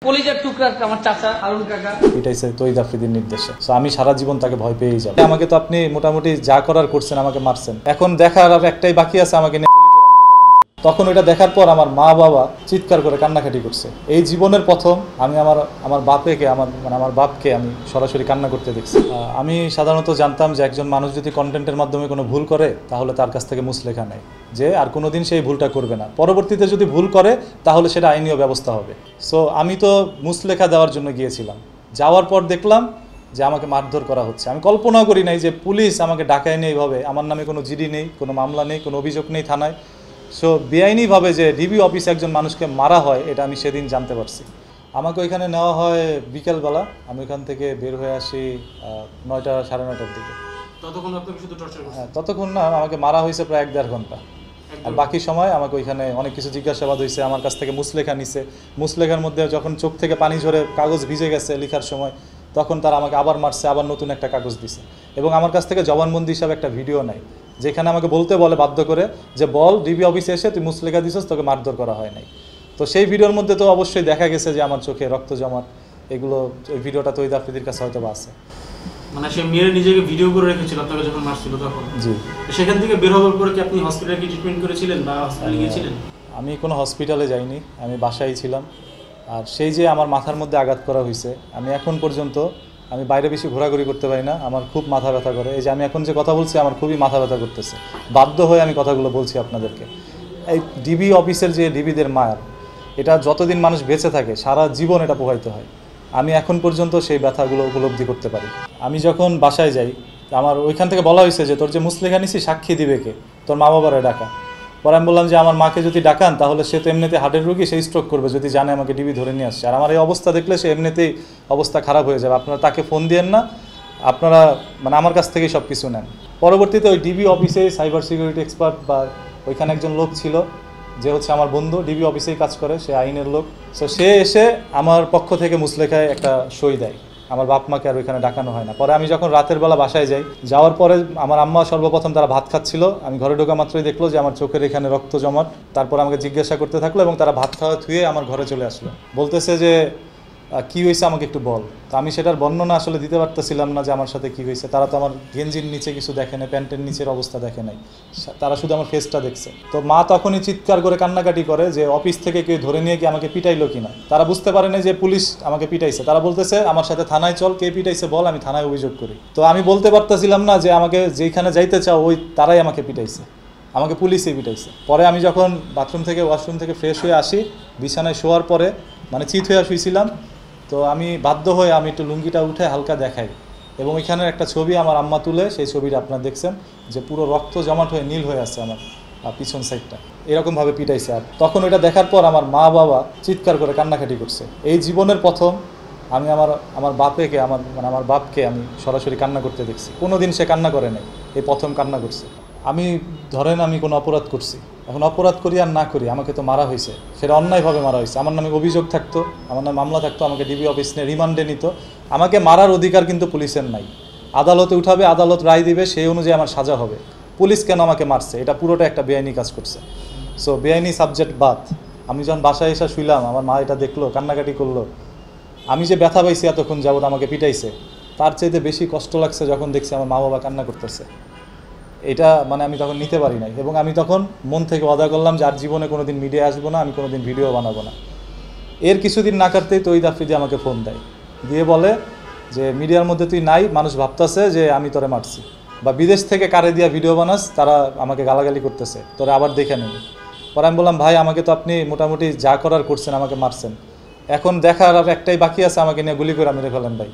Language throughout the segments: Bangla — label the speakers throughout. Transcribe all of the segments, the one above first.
Speaker 1: কলিজার টুকরা আমার চাচা হারুন কাকা
Speaker 2: পিটাইছে তৈয়দ আফ্রিদির নির্দেশে। সো আমি সারা জীবন তাকে ভয় পেয়েই যাব। আমাকে তো আপনি মোটামুটি যা করার করছেন, আমাকে মারছেন, এখন দেখার আর একটাই বাকি আছে, আমাকে নিয়ে গুলি করে মেরে ফেলেন। তখন ওইটা দেখার পর আমার মা বাবা চিৎকার করে কান্নাকাটি করছে। এই জীবনের প্রথম আমি আমার বাপকে আমি সরাসরি কান্না করতে দেখছি। আমি সাধারণত জানতাম যে একজন মানুষ যদি কন্টেন্টের মাধ্যমে কোনো ভুল করে তাহলে তার কাছ থেকে মুচলেখা নেয়, যে আর কোনোদিন সেই ভুলটা করবে না। পরবর্তীতে যদি ভুল করে তাহলে সেটা আইনীয় ব্যবস্থা হবে। সো আমি তো মুচলেখা দেওয়ার জন্য গিয়েছিলাম। যাওয়ার পর দেখলাম যে আমাকে মারধর করা হচ্ছে। আমি কল্পনাও করি নাই যে পুলিশ আমাকে ডাকায় নেই এইভাবে। আমার নামে কোনো জিডি নেই, কোনো মামলা নেই, কোনো অভিযোগ নেই থানায়। সো বেআইনিভাবে যে ডিবি অফিসে একজন মানুষকে মারা হয়, এটা আমি সেদিন জানতে পারছি। আমাকে ওইখানে নেওয়া হয় বিকেলবেলা। আমি ওইখান থেকে বের হয়ে আসি 9টা সাড়ে 9টার দিকে।
Speaker 1: ততক্ষণ আপনাকে শুধু টর্চার করছে?
Speaker 2: হ্যাঁ, ততক্ষণ না, আমাকে মারা হয়েছে প্রায় 1-1.5 ঘন্টা। আর বাকি সময় আমাকে ওইখানে অনেক কিছু জিজ্ঞাসাবাদ হয়েছে। আমার কাছ থেকে মুচলেখা নিছে। মুচলেখার মধ্যে যখন চোখ থেকে পানি ঝরে কাগজ ভিজে গেছে লেখার সময়, তখন তারা আমাকে আবার মারছে, আবার নতুন একটা কাগজ দিছে। এবং আমার কাছ থেকে জবানবন্দি হিসাবে একটা ভিডিও নাই, যেখানে আমাকে বলতে বলে বাধ্য করে যে বল ডিবি অফিসে এসে তুই মুচলেখা দিছিস, তোকে মারধর করা হয় নাই। তো সেই ভিডিওর মধ্যে তো অবশ্যই দেখা গেছে যে আমার চোখে রক্ত জমাট, এগুলো ওই ভিডিওটা তৈয়দ আফ্রিদির কাছে হয়তো বা আছে।
Speaker 1: মানে সে মেয়ের নিজেকে ভিডিও করে রেখেছিল আপনাকে যখন মারছিল তখন?
Speaker 2: জি।
Speaker 1: সেখান থেকে বের হওয়ার পরে কি আপনি হসপিটালে কি ট্রিটমেন্ট করেছিলেন বা হসপিটালে গিয়েছিলেন?
Speaker 2: আমি কোনো হসপিটালে যাইনি, আমি বাসায় ছিলাম। আর সেই যে আমার মাথার মধ্যে আঘাত করা হয়েছে, আমি এখন পর্যন্ত আমি বাইরে বেশি ঘোরাঘুরি করতে পারি না, আমার খুব মাথা ব্যথা করে। এই যে আমি এখন যে কথা বলছি, আমার খুবই মাথা ব্যথা করতেছে। বাধ্য হয়ে আমি কথাগুলো বলছি আপনাদেরকে। এই ডিবি অফিসের যে ডিবিদের মার, এটা যতদিন মানুষ বেঁচে থাকে সারা জীবন এটা প্রবাহিত হয়। আমি এখন পর্যন্ত সেই ব্যথাগুলো উপলব্ধি করতে পারি। আমি যখন বাসায় যাই, আমার ওইখান থেকে বলা হয়েছে যে তোর যে মুচলেখা নিছি সাক্ষী দিবে কে, তোর মা বাবারে ডাকা। পরে আমি বললাম যে আমার মাকে যদি ডাকান তাহলে সে তো এমনিতে হার্টের রোগী, সেই স্ট্রোক করবে যদি জানে আমাকে ডিবি ধরে নিয়ে আসছে। আর আমার এই অবস্থা দেখলে সে এমনিতেই অবস্থা খারাপ হয়ে যাবে। আপনারা তাকে ফোন দিয়েন না, আপনারা মানে আমার কাছ থেকেই সব কিছু নেন। পরবর্তীতে ওই ডিবি অফিসে সাইবার সিকিউরিটি এক্সপার্ট বা ওইখানে একজন লোক ছিল যে হচ্ছে আমার বন্ধু, ডিবি অফিসেই কাজ করে, সে আইনের লোক। সো সে এসে আমার পক্ষ থেকে মুচলেখায় একটা সই দেয়। আমার বাপ মাকে আর ওইখানে ডাকানো হয় না। পরে আমি যখন রাতের বেলা বাসায় যাই, যাওয়ার পরে আমার আম্মা সর্বপ্রথম তারা ভাত খাচ্ছিল। আমি ঘরে ঢোকা মাত্রই দেখলো যে আমার চোখের এখানে রক্ত জমাট। তারপর আমাকে জিজ্ঞাসা করতে থাকলো এবং তারা ভাত খাওয়া ধুয়ে আমার ঘরে চলে আসলো। বলতেছে যে কী হয়েছে আমাকে একটু বল। তো আমি সেটার বর্ণনা আসলে দিতে পারতেছিলাম না যে আমার সাথে কী হয়েছে। তারা তো আমার গেঞ্জির নিচে কিছু দেখে নাই, প্যান্টের নিচের অবস্থা দেখে নাই, তারা শুধু আমার ফেসটা দেখছে। তো মা তখনই চিৎকার করে কান্নাকাটি করে যে অফিস থেকে কেউ ধরে নিয়ে কি আমাকে পিটাইলো কিনা। তারা বুঝতে পারে না যে পুলিশ আমাকে পিটাইছে। তারা বলতেছে আমার সাথে থানায় চল, কে পিটাইছে বল, আমি থানায় অভিযোগ করি। তো আমি বলতে পারতেছিলাম না যে আমাকে যেখানে যাইতে চাও ওই তারাই আমাকে পিটাইছে, আমাকে পুলিশই পিটাইছে। পরে আমি যখন বাথরুম থেকে ওয়াশরুম থেকে ফ্রেশ হয়ে আসি, বিছানায় শোয়ার পরে মানে চিত হয়ে শুয়েছিলাম, তো আমি বাধ্য হয়ে আমি একটু লুঙ্গিটা উঠে হালকা দেখাই এবং এখানের একটা ছবি আমার আম্মা তুলে, সেই ছবিটা আপনারা দেখছেন যে পুরো রক্ত জমাট হয়ে নীল হয়ে আছে আমার পিছন সাইডটা, এরকমভাবে পিটাইছে। আর তখন ওইটা দেখার পর আমার মা বাবা চিৎকার করে কান্নাকাটি করছে। এই জীবনের প্রথম আমি আমার বাপকে আমি সরাসরি কান্না করতে দেখছি। কোনো দিন সে কান্না করে নাই, এই প্রথম কান্না করছে। আমি ধরেন আমি কোনো অপরাধ করছি, এখন অপরাধ করি আর না করি, আমাকে তো মারা হয়েছে, সেটা অন্যায়ভাবে মারা হয়েছে। আমার নামে অভিযোগ থাকতো, আমার নামে মামলা থাকতো, আমাকে ডিবি অফিস নিয়ে রিমান্ডে নিত। আমাকে মারার অধিকার কিন্তু পুলিশের নাই। আদালতে উঠাবে, আদালত রায় দিবে, সেই অনুযায়ী আমার সাজা হবে। পুলিশ কেন আমাকে মারছে, এটা পুরোটা একটা বেআইনি কাজ করছে। সো বেআইনি সাবজেক্ট বাদ। আমি যখন বাসায় এসে শুইলাম, আমার মা এটা দেখলো, কান্নাকাটি করলো। আমি যে ব্যথা পাইছি এতক্ষণ যাবত আমাকে পিটাইছে, তার চাইতে বেশি কষ্ট লাগছে যখন দেখছি আমার মা বাবা কান্না করতেছে। এটা মানে আমি তখন নিতে পারি নাই এবং আমি তখন মন থেকে ওয়াদা করলাম যে আর জীবনে কোনো দিন মিডিয়ায় আসবো না, আমি কোনো দিন ভিডিও বানাবো না। এর কিছুদিন না কাটতেই তৈয়দ আফ্রিদি আমাকে ফোন দেয়, দিয়ে বলে যে মিডিয়ার মধ্যে তুই নাই, মানুষ ভাবতেছে যে আমি তোরে মারছি, বা বিদেশ থেকে কারে দিয়া ভিডিও বানাস, তারা আমাকে গালাগালি করতেছে, তোরে আবার দেখে নেবে। পরে আমি বললাম ভাই আমাকে তো আপনি মোটামুটি যা করার করছেন, আমাকে মারছেন, এখন দেখার আর একটাই বাকি আছে, আমাকে নিয়ে গুলি করে মেরে ফেলেন ভাই,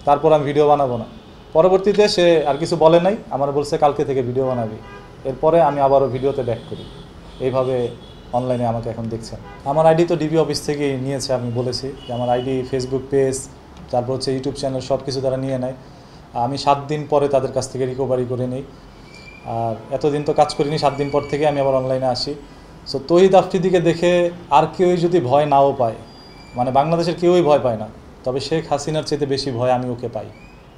Speaker 2: তারপর আমি ভিডিও বানাবো না। পরবর্তীতে সে আর কিছু বলে নাই, আমার বলছে কালকে থেকে ভিডিও বানাবি। এরপরে আমি আবারও ভিডিওতে ব্যাক করি। এইভাবে অনলাইনে আমাকে এখন দেখছেন। আমার আইডি তো ডিবি অফিস থেকেই নিয়েছে, আমি বলেছি যে আমার আইডি, ফেসবুক পেজ, তারপর হচ্ছে ইউটিউব চ্যানেল, সব কিছু তারা নিয়ে নেয়। আমি 7 দিন পরে তাদের কাছ থেকে রিকভারি করে নিই। আর এতদিন তো কাজ করিনি, 7 দিন পর থেকে আমি আবার অনলাইনে আসি। সো তৌহিদ আফ্রিদিকে দেখে আর কেউই যদি ভয় নাও পায়, মানে বাংলাদেশের কেউই ভয় পায় না, তবে শেখ হাসিনার চেয়ে বেশি ভয় আমি ওকে পাই,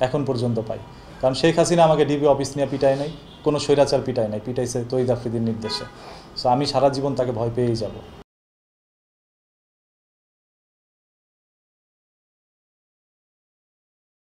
Speaker 2: এখন পর্যন্ত পাই। কারণ শেখ হাসিনা আমাকে ডিবি অফিস নিয়ে পিটায় নাই, কোনো স্বৈরাচার পিটায় নাই, পিটাইছে তৌহিদ আফ্রিদির নির্দেশে। সো আমি সারা জীবন তাকে ভয় পেয়েই যাব।